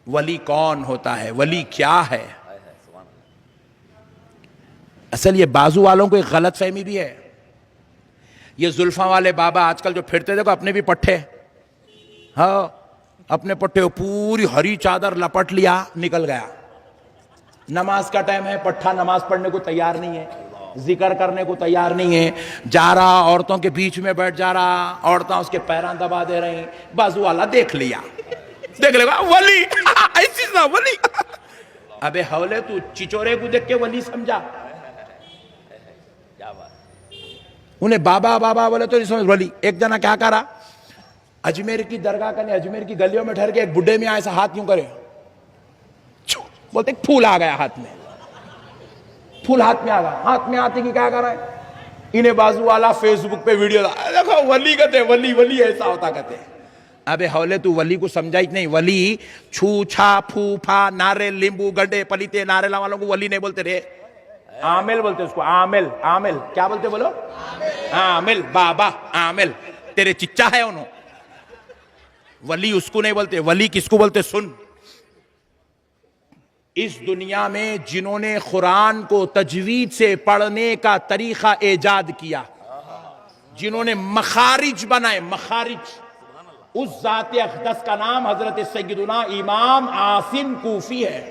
ولی کون ہوتا ہے، ولی کیا ہے؟ اصل یہ بازو والوں کو ایک غلط فہمی بھی ہے. یہ زلفاں والے بابا آج کل جو پھرتے دیکھو اپنے بھی پٹھے، ہاں اپنے پٹھے پوری ہری چادر لپٹ لیا نکل گیا. نماز کا ٹائم ہے، پٹھا نماز پڑھنے کو تیار نہیں ہے، ذکر کرنے کو تیار نہیں ہے، جا رہا عورتوں کے بیچ میں بیٹھ جا رہا، عورتیں اس کے پیران دبا دے رہی، بازو والا دیکھ لیا، دیکھ لے گا ولی ایسی نہ ولی. ابے حولے تو چچورے کو دیکھ کے ولی سمجھا؟ انہیں بابا بابا بولے تو نہیں سمجھ ولی. ایک جنا کیا کرا، اجمیر کی درگاہ کرنے اجمیر کی گلیوں میں ٹھہر کے ایک بڈھے میں ایسا ہاتھ کیوں کرے، بولتے ایک پھول آ گیا ہاتھ میں، پھول ہاتھ میں آ گیا. ہاتھ میں آتے کی کیا کر رہا ہے، انہیں بازو والا فیس بک پہ ویڈیو دیکھو ولی کہتے ولی ولی ایسا ہوتا کہتے. ابے حولے تو ولی کو سمجھا ہی نہیں. ولی چھو چھا پھو پھا نارے لیمبو گڈے پلیتے نارے والوں کو ولی نہیں بولتے رے، عامل بولتے اس کو. عامل عامل کیا بولتے بولو، عامل بابا عامل. تیرے چچا ہے انہوں، ولی اس کو نہیں بولتے. ولی کس کو بولتے سن. اس دنیا میں جنہوں نے قرآن کو تجوید سے پڑھنے کا طریقہ ایجاد کیا، جنہوں نے مخارج بنائے، مخارج، اس ذات اقدس کا نام حضرت سیدنا امام عاصم کوفی ہے.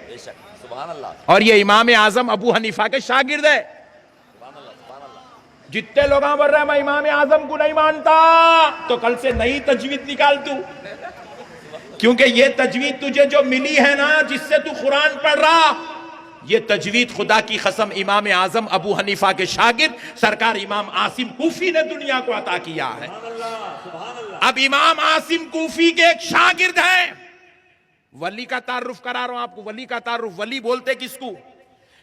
اور یہ امام اعظم ابو حنیفہ کے شاگرد ہے. جتنے لوگ بول رہے ہیں میں امام اعظم کو نہیں مانتا، تو کل سے نئی تجوید نکال تو، کیونکہ یہ تجوید تجھے جو ملی ہے نا جس سے تو قرآن پڑھ رہا، یہ تجوید خدا کی قسم امام اعظم ابو حنیفہ کے شاگرد سرکار امام عاصم کوفی نے دنیا کو عطا کیا ہے. اب امام عاصم کوفی کے ایک شاگرد ہیں. ولی کا تعارف کرا رہا ہوں آپ کو، ولی کا تعارف. ولی بولتے کس کو؟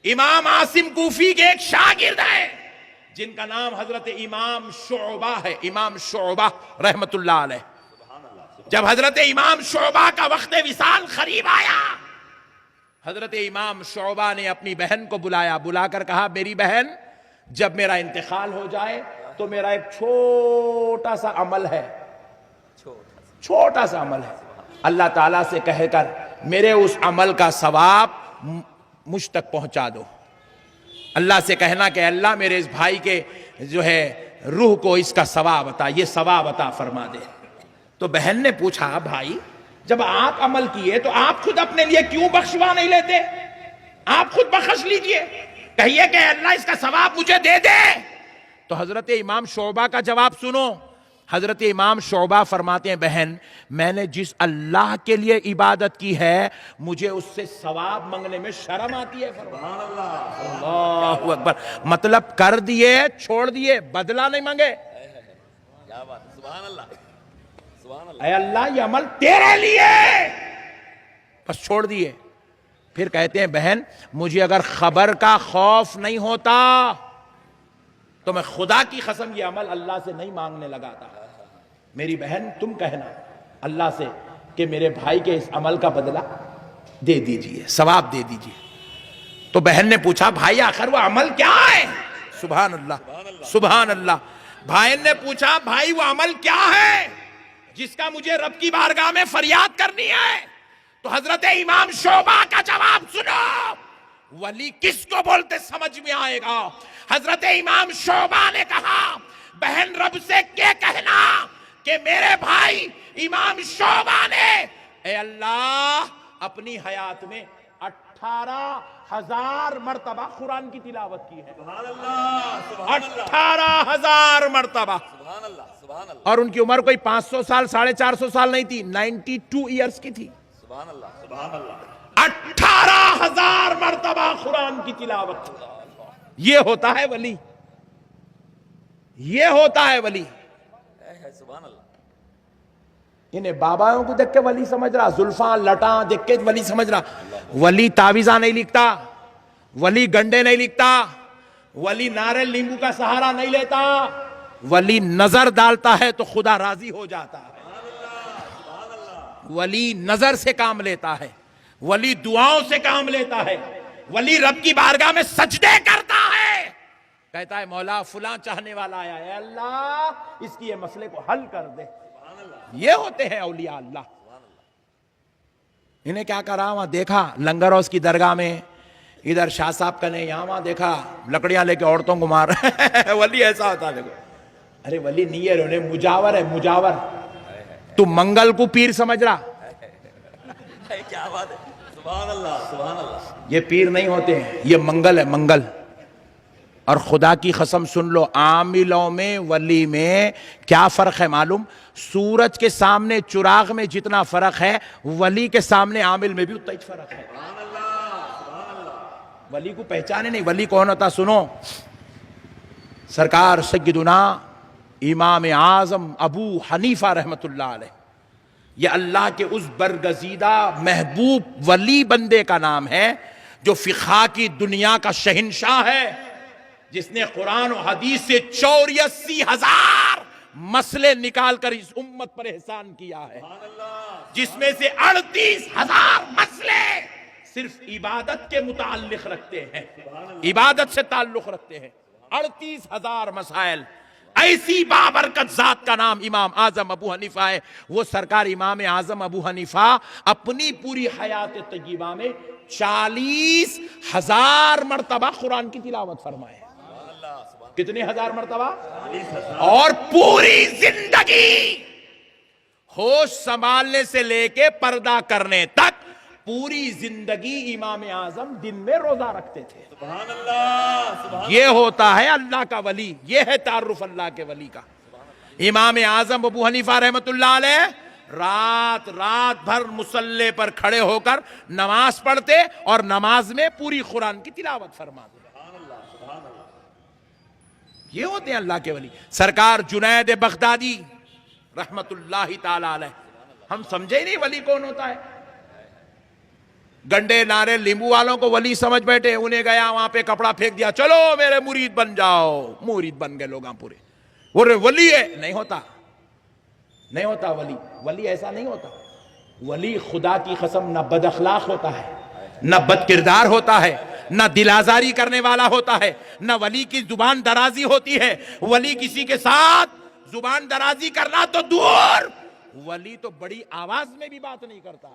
امام عاصم کوفی کے ایک شاگرد ہیں جن کا نام حضرت امام شعبہ ہے. امام شعبہ رحمت اللہ علیہ. جب حضرت امام شعبہ کا وقت وصال قریب آیا، حضرت امام شعبہ نے اپنی بہن کو بلایا، بلا کر کہا میری بہن جب میرا انتقال ہو جائے تو میرا ایک چھوٹا سا عمل ہے، چھوٹا سا عمل ہے، اللہ تعالیٰ سے کہہ کر میرے اس عمل کا ثواب مجھ تک پہنچا دو. اللہ سے کہنا کہ اللہ میرے اس بھائی کے جو ہے روح کو اس کا ثواب عطا، یہ ثواب عطا فرما دے. تو بہن نے پوچھا بھائی جب آپ عمل کیے تو آپ خود اپنے لیے کیوں بخشوا نہیں لیتے، آپ خود بخش لیجئے، کہیے کہ اللہ اس کا ثواب مجھے دے دے. تو حضرت امام شعبہ کا جواب سنو. حضرت امام شعبہ فرماتے ہیں بہن میں نے جس اللہ کے لیے عبادت کی ہے مجھے اس سے ثواب منگنے میں شرم آتی ہے. سبحان اللہ، اللہ اکبر. مطلب کر دیے چھوڑ دیے، بدلہ نہیں مانگے. سبحان اللہ، اے اللہ یہ عمل تیرے لیے، بس چھوڑ دیے. پھر کہتے ہیں بہن مجھے اگر خبر کا خوف نہیں ہوتا تو میں خدا کی قسم یہ عمل اللہ سے نہیں مانگنے لگا تھا. میری بہن تم کہنا اللہ سے کہ میرے بھائی کے اس عمل کا بدلہ دے دیجئے، ثواب دے دیجئے. تو بہن نے پوچھا بھائی آخر وہ عمل کیا ہے؟ سبحان اللہ سبحان اللہ. بھائی نے پوچھا بھائی وہ عمل کیا ہے جس کا مجھے رب کی بارگاہ میں فریاد کرنی ہے؟ تو حضرت امام شعبہ کا جواب سنو. ولی کس کو بولتے سمجھ میں آئے گا. حضرت امام شعبہ نے کہا بہن رب سے کیا کہنا کہ میرے بھائی امام شعبہ نے اے اللہ اپنی حیات میں 18,000 مرتبہ قرآن کی تلاوت کی ہے. 18,000 مرتبہ. اور ان کی عمر کوئی 500 سال 450 سال نہیں تھی، 92 ایئرز کی تھی. 18,000 مرتبہ قرآن کی تلاوت. یہ ہوتا ہے ولی، یہ ہوتا ہے ولی. انہیں باباوں کو دیکھ کے ولی سمجھ رہا، زلفاں لٹاں دیکھ کے ولی سمجھ رہا. ولی تعویذہ نہیں لکھتا، ولی گنڈے نہیں لکھتا، ولی ناریل لیمبو کا سہارا نہیں لیتا. ولی نظر ڈالتا ہے تو خدا راضی ہو جاتا ہے. ولی نظر سے کام لیتا ہے، ولی دعاؤں سے کام لیتا ہے، ولی رب کی بارگاہ میں سجدے کرتا ہے، کہتا ہے مولا فلاں چاہنے والا آیا ہے اللہ اس کی یہ مسئلے کو حل کر دے. یہ ہوتے ہیں اولیاء اللہ. انہیں کیا کرا, وہاں دیکھا لنگر ہاؤس کی درگاہ میں, ادھر شاہ صاحب کا نہیں, یہاں وہاں دیکھا لکڑیاں لے کے عورتوں کو مار. ولی ایسا ہوتا دیکھو. ارے ولی نہیں ہے, انہیں مجاور ہے, مجاور. تو منگل کو پیر سمجھ رہا, کیا بات ہے, سبحان اللہ سبحان اللہ. یہ پیر نہیں ہوتے ہیں, یہ منگل ہے, منگل. اور خدا کی قسم سن لو, عاملوں میں ولی میں کیا فرق ہے معلوم؟ سورج کے سامنے چراغ میں جتنا فرق ہے, ولی کے سامنے عامل میں بھی اتنا ہی فرق ہے. ولی کو پہچانے نہیں. ولی کون ہوتا سنو, سرکار سیدنا امام اعظم ابو حنیفہ رحمت اللہ علیہ, یہ اللہ کے اس برگزیدہ محبوب ولی بندے کا نام ہے جو فقہ کی دنیا کا شہنشاہ ہے, جس نے قرآن و حدیث سے 84,000 مسئلے نکال کر اس امت پر احسان کیا ہے, جس میں سے 38,000 مسئلے صرف عبادت کے متعلق رکھتے ہیں, عبادت سے تعلق رکھتے ہیں. 38,000 مسائل. ایسی بابرکت ذات کا نام امام اعظم ابو حنیفہ ہے. وہ سرکار امام اعظم ابو حنیفہ اپنی پوری حیات طیبہ میں 40,000 مرتبہ قرآن کی تلاوت فرمائے. کتنے ہزار مرتبہ؟ اور پوری زندگی ہوش سنبھالنے سے لے کے پردہ کرنے تک پوری زندگی امام اعظم دن میں روزہ رکھتے تھے. سبحان اللہ. یہ ہوتا ہے اللہ کا ولی, یہ ہے تعارف اللہ کے ولی کا. امام اعظم ابو حنیفہ رحمت اللہ علیہ رات بھر مصلی پر کھڑے ہو کر نماز پڑھتے اور نماز میں پوری قرآن کی تلاوت فرماتے. یہ ہوتے ہیں اللہ کے ولی. سرکار جنید بغدادی رحمت اللہ تعالی علیہ, ہم سمجھے نہیں ولی کون ہوتا ہے. گنڈے نارے لیمبو والوں کو ولی سمجھ بیٹھے, انہیں گیا وہاں پہ کپڑا پھینک دیا, چلو میرے مرید بن جاؤ. مرید بن گئے لوگاں پورے. وہ ولی ہے, نہیں ہوتا, نہیں ہوتا ولی. ولی ایسا نہیں ہوتا. ولی خدا کی قسم نہ بد اخلاق ہوتا ہے, نہ بد کردار ہوتا ہے, نہ دل آزاری کرنے والا ہوتا ہے, نہ ولی کی زبان درازی ہوتی ہے. ولی کسی کے ساتھ زبان درازی کرنا تو دور, ولی تو بڑی آواز میں بھی بات نہیں کرتا.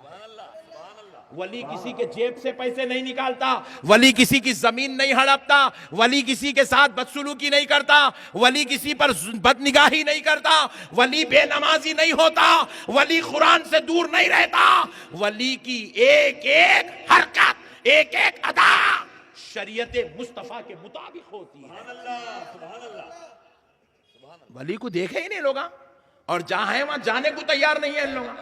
ولی کسی کے جیب سے پیسے نہیں نکالتا, ولی کسی کی زمین نہیں ہڑپتا, ولی کسی کے ساتھ بدسلوکی نہیں کرتا, ولی کسی پر بد نگاہی نہیں کرتا, ولی بے نمازی نہیں ہوتا, ولی قرآن سے دور نہیں رہتا. ولی کی ایک ایک حرکت, ایک ایک ادا شریعت مصطفیٰ کے مطابق ہوتی ہے. ولی کو دیکھے ہی نہیں لوگاں, اور جہاں ہیں وہاں جانے کو تیار نہیں ہے ان لوگاں.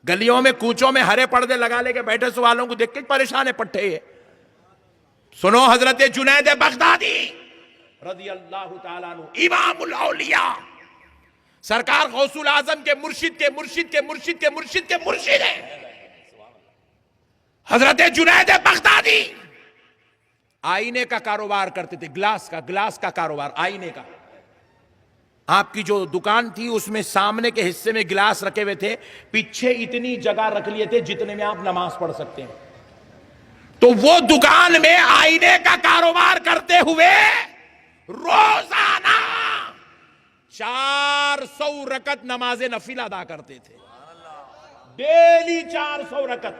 گلیوں میں کوچوں میں ہرے پردے لگا لے کے بیٹھے سوالوں کو دیکھ کے پریشان ہے پٹھے. یہ سنو حضرت جنید بغدادی رضی اللہ تعالیٰ عنہ, امام الاولیاء, سرکار غوث الاعظم کے مرشد کے مرشد کے مرشد کے مرشد کے مرشد ہیں. حضرت جنید بغدادی آئینے کا کاروبار کرتے تھے, گلاس کا کاروبار, آئینے کا. آپ کی جو دکان تھی اس میں سامنے کے حصے میں گلاس رکھے ہوئے تھے, پیچھے اتنی جگہ رکھ لیے تھے جتنے میں آپ نماز پڑھ سکتے ہیں. تو وہ دکان میں آئینے کا کاروبار کرتے ہوئے روزانہ 400 رکعت نماز نفل ادا کرتے تھے. ڈیلی 400 رکعت.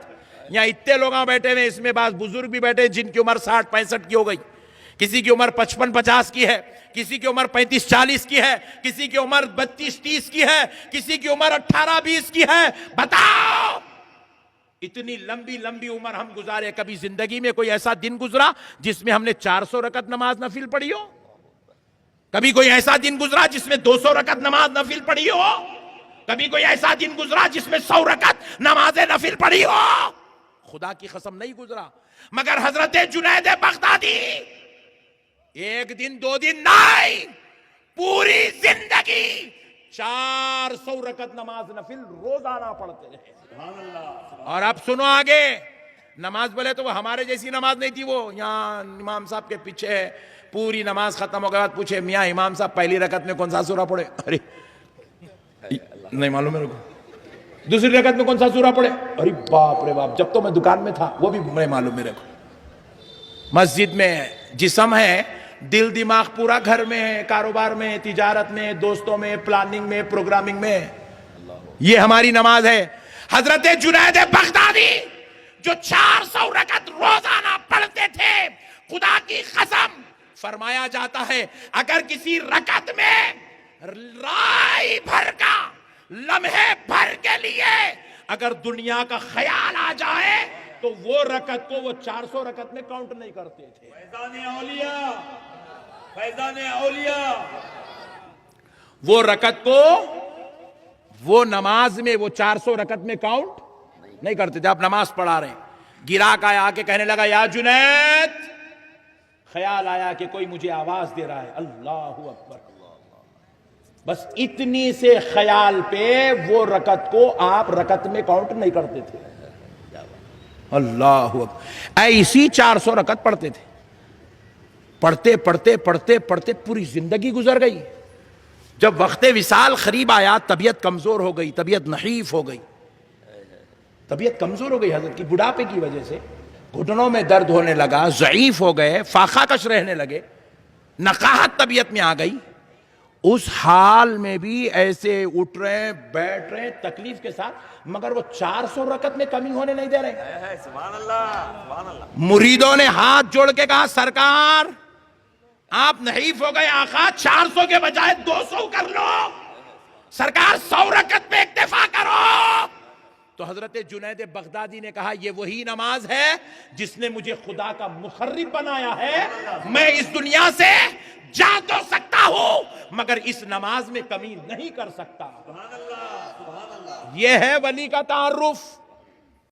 یہاں اتنے لوگ بیٹھے ہوئے, اس میں بعض بزرگ بھی بیٹھے جن کی عمر 60-65 کی ہو گئی, کسی کی عمر 55-50 کی ہے, کسی کی عمر 35-40 کی ہے, کسی کی عمر 32-30 کی ہے, کسی کی عمر 18-20 کی ہے. بتاؤ اتنی لمبی لمبی عمر ہم گزارے, کبھی زندگی میں کوئی ایسا دن گزرا جس میں ہم نے 400 رکعت نماز نفل پڑھی ہو؟ کبھی کوئی ایسا دن گزرا جس میں 200 رکعت نماز نفل پڑھی ہو؟ کبھی کوئی ایسا دن گزرا جس میں 100 رکعت نماز نفل پڑھی ہو؟ خدا کی قسم نہیں گزرا. مگر حضرت جنید بغدادی ایک دن 2 دن نہیں, پوری زندگی 400 رکعت نماز نفل روزانہ پڑھتے رہے. اور اب سنو آگے, نماز بولے تو وہ ہمارے جیسی نماز نہیں تھی. وہ یہاں امام صاحب کے پیچھے ہے, پوری نماز ختم ہو گئے بعد پوچھے میاں امام صاحب پہلی رکعت میں کون سا سورہ پڑھے؟ ارے نہیں معلوم میرے کو. دوسری رکعت میں کون سا سورہ پڑھے؟ ارے باپ رے باپ, جب تو میں دکان میں تھا وہ بھی نہیں معلوم میرے کو. مسجد میں جسم ہے, دل دماغ پورا گھر میں ہے, کاروبار میں, تجارت میں, دوستوں میں, پلاننگ میں, پروگرامنگ میں. یہ ہماری نماز ہے. حضرت جنید بغدادی جو 400 رکعت روزانہ پڑھتے تھے، خدا کی قسم فرمایا جاتا ہے اگر کسی رکعت میں رائی بھر کا، لمحے بھر کے لیے اگر دنیا کا خیال آ جائے تو وہ رکعت کو وہ 400 رکعت میں کاؤنٹ نہیں کرتے تھے۔ فیضان اولیاء، فیضان اولیاء، وہ رکعت کو وہ نماز میں وہ 400 رکعت میں کاؤنٹ نہیں کرتے تھے۔ آپ نماز پڑھا رہے ہیں، گراک آیا آ کے کہنے لگا یا جنید، خیال آیا کہ کوئی مجھے آواز دے رہا ہے، اللہ اکبر، بس اتنی سے خیال پہ وہ رکعت کو آپ رکعت میں کاؤنٹ نہیں کرتے تھے۔ اللہ اکبر، ایسی 400 رکعت پڑھتے تھے، پڑھتے پڑھتے پڑھتے پڑھتے پوری زندگی گزر گئی۔ جب وقت وصال قریب آیا، طبیعت کمزور ہو گئی، طبیعت نحیف ہو گئی، طبیعت کمزور ہو گئی حضرت کی بڑھاپے کی وجہ سے، گھٹنوں میں درد ہونے لگا، ضعیف ہو گئے، فاقہ کش رہنے لگے، نقاہت طبیعت میں آ گئی۔ اس حال میں بھی ایسے اٹھ رہے بیٹھ رہے تکلیف کے ساتھ، مگر وہ 400 رکعت میں کمی ہونے نہیں دے رہے۔ سبحان اللہ، سبحان اللہ۔ مریدوں نے ہاتھ جوڑ کے کہا سرکار آپ نحیف ہو گئے، آقا 400 کے بجائے 200 کر لو، سرکار 100 رکعت پہ اکتفا کرو۔ تو حضرت جنید بغدادی نے کہا یہ وہی نماز ہے جس نے مجھے خدا کا مقرب بنایا ہے، میں اس دنیا سے جا تو سکتا ہوں مگر اس نماز میں کمی نہیں کر سکتا۔ یہ ہے ولی کا تعارف۔